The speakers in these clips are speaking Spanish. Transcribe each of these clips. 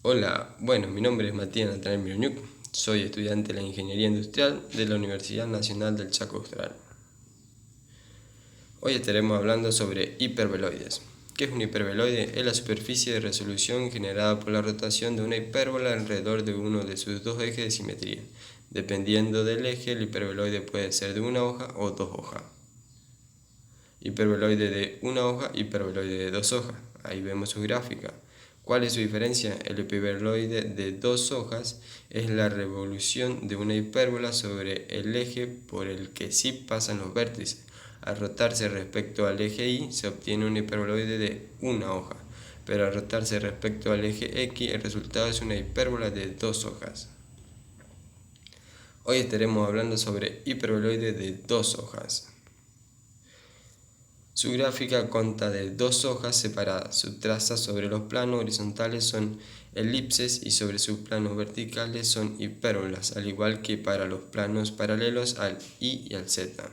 Hola, bueno, mi nombre es Matías Natanael Miroñuc, soy estudiante de la Ingeniería Industrial de la Universidad Nacional del Chaco Austral. Hoy estaremos hablando sobre hiperveloides. ¿Qué es un hiperveloide? Es la superficie de resolución generada por la rotación de una hipérbola alrededor de uno de sus dos ejes de simetría. Dependiendo del eje, el hiperveloide puede ser de una hoja o dos hojas. Hiperveloide de una hoja, hiperveloide de dos hojas. Ahí vemos su gráfica. ¿Cuál es su diferencia? El hiperveloide de dos hojas es la revolución de una hipérbola sobre el eje por el que sí pasan los vértices. Al rotarse respecto al eje Y se obtiene un hiperveloide de una hoja, pero al rotarse respecto al eje X el resultado es una hipérbola de dos hojas. Hoy estaremos hablando sobre hiperveloide de dos hojas. Su gráfica consta de dos hojas separadas. Sus trazas sobre los planos horizontales son elipses y sobre sus planos verticales son hipérbolas, al igual que para los planos paralelos al Y y al Z.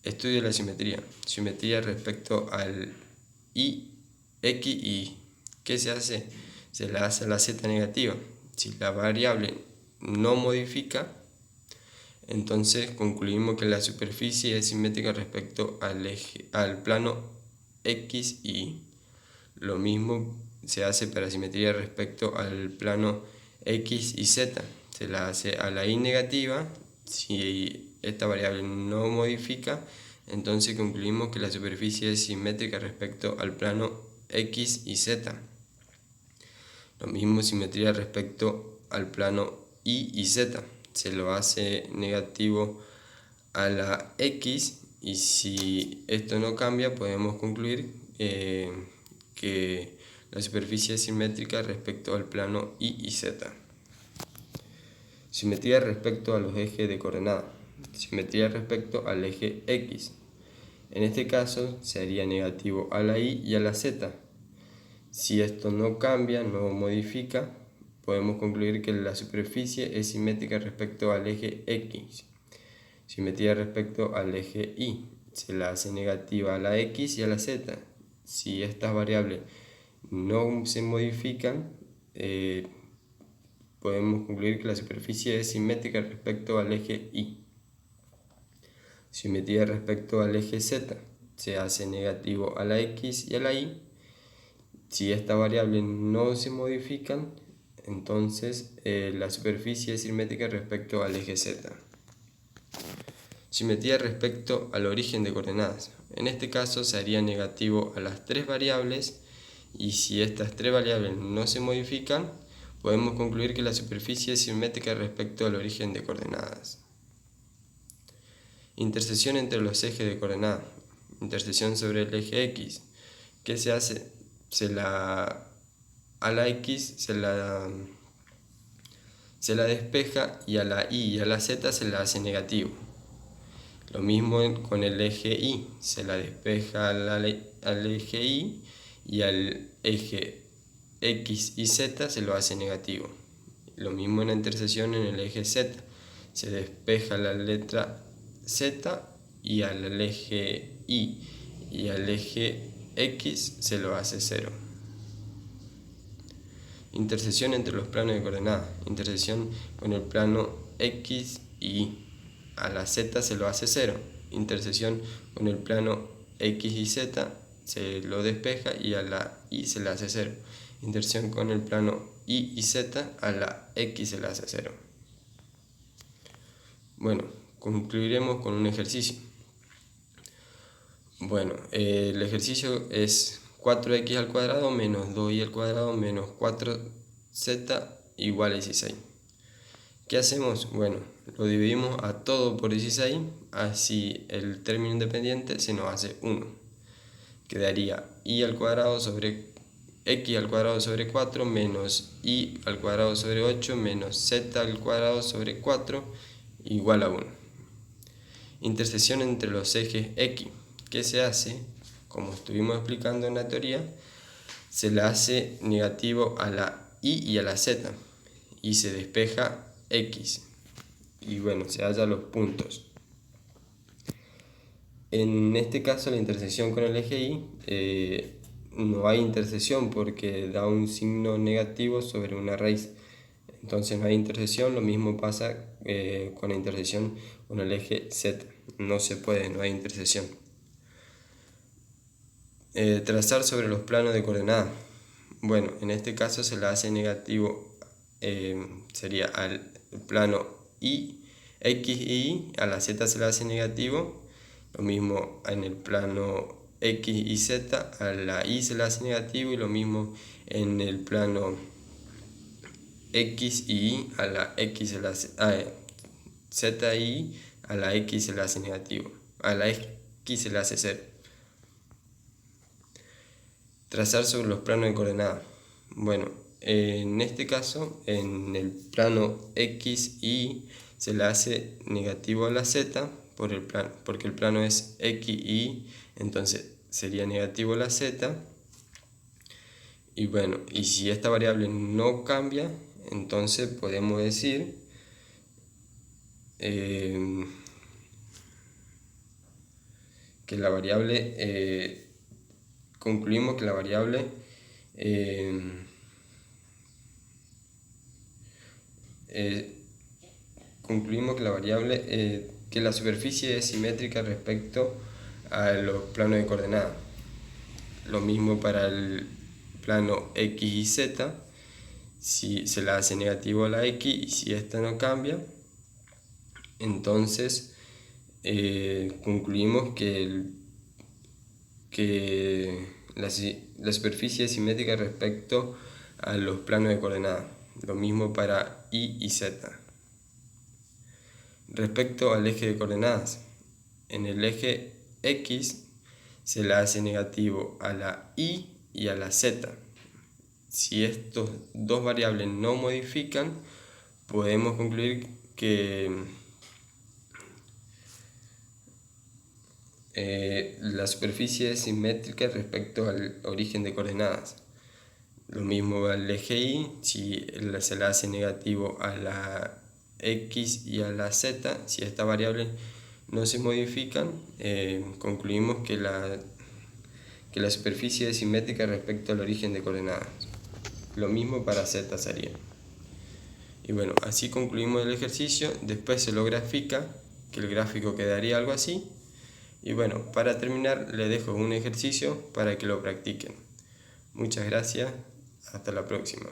Estudio de la simetría. Simetría respecto al Y, X y Y. ¿Qué se hace? Se la hace a la Z negativa. Si la variable no modifica, entonces concluimos que la superficie es simétrica respecto al plano X y Y. Lo mismo se hace para simetría respecto al plano X y Z. Se la hace a la Y negativa. Si esta variable no modifica, entonces concluimos que la superficie es simétrica respecto al plano X y Z. Lo mismo simetría respecto al plano Y y Z. Se lo hace negativo a la X y si esto no cambia podemos concluir que la superficie es simétrica respecto al plano Y y Z. Simetría respecto a los ejes de coordenadas. Simetría respecto al eje X. En este caso sería negativo a la Y y a la Z. Si esto no cambia, no modifica, podemos concluir que la superficie es simétrica respecto al eje X. Simetría respecto al eje Y. Se la hace negativa a la X y a la Z. Si estas variables no se modifican, podemos concluir que la superficie es simétrica respecto al eje Y. Simetría respecto al eje Z. Se hace negativo a la X y a la Y. Si estas variables no se modifican, entonces la superficie es simétrica respecto al eje Z. Simetría respecto al origen de coordenadas. En este caso se haría negativo a las tres variables y si estas tres variables no se modifican, podemos concluir que la superficie es simétrica respecto al origen de coordenadas. Intersección entre los ejes de coordenadas. Intersección sobre el eje X. ¿Qué se hace? A la X se la despeja y a la Y y a la Z se la hace negativo. Lo mismo con el eje Y, se la despeja al eje Y y al eje X y Z se lo hace negativo. Lo mismo en la intersección en el eje Z, se despeja la letra Z y al eje Y y al eje X se lo hace 0. Intersección entre los planos de coordenadas. Intersección con el plano X y Y. A la Z se lo hace 0. Intersección con el plano X y Z se lo despeja y a la Y se le hace 0. Intersección con el plano Y y Z a la X se le hace 0. Bueno, concluiremos con un ejercicio. Bueno, el ejercicio es 4x al cuadrado menos 2y al cuadrado menos 4z igual a 16. ¿Qué hacemos? Bueno, lo dividimos a todo por 16, así el término independiente se nos hace 1. Quedaría y al cuadrado sobre x al cuadrado sobre 4 menos y al cuadrado sobre 8 menos z al cuadrado sobre 4 igual a 1. Intersección entre los ejes x. ¿Qué se hace? Como estuvimos explicando en la teoría, se le hace negativo a la y y a la z y se despeja x y bueno, se hallan los puntos. En este caso la intersección con el eje y no hay intersección porque da un signo negativo sobre una raíz. Entonces no hay intersección. Lo mismo pasa con la intersección con el eje Z. No se puede, no hay intersección. Trazar sobre los planos de coordenadas. Bueno, en este caso se le hace negativo, sería al plano Y, X y Y, a la Z se le hace negativo. Lo mismo en el plano X y Z, a la Y se le hace negativo, y lo mismo en el plano X y Y, a la X se le hace, Z y Y, a la X se le hace negativo, a la X se le hace 0. Trazar sobre los planos de coordenadas. Bueno, en este caso, en el plano X y Y se le hace negativo a la Z porque el plano es X y Y, entonces sería negativo a la Z. Y bueno, y si esta variable no cambia, entonces podemos decir que la variable, concluimos que la variable que la superficie es simétrica respecto a los planos de coordenadas. Lo mismo para el plano X y Z, si se le hace negativo a la X y si esta no cambia, entonces concluimos que la superficie es simétrica respecto a los planos de coordenadas. Lo mismo para Y y Z. Respecto al eje de coordenadas, en el eje X se le hace negativo a la Y y a la Z. Si estos dos variables no modifican, podemos concluir que la superficie es simétrica respecto al origen de coordenadas. Lo mismo al eje Y, si se le hace negativo a la X y a la Z, si estas variables no se modifican, concluimos que la superficie es simétrica respecto al origen de coordenadas. Lo mismo para Z sería. Y bueno, así concluimos el ejercicio. Después se lo grafica, que el gráfico quedaría algo así. Y bueno, para terminar les dejo un ejercicio para que lo practiquen. Muchas gracias, hasta la próxima.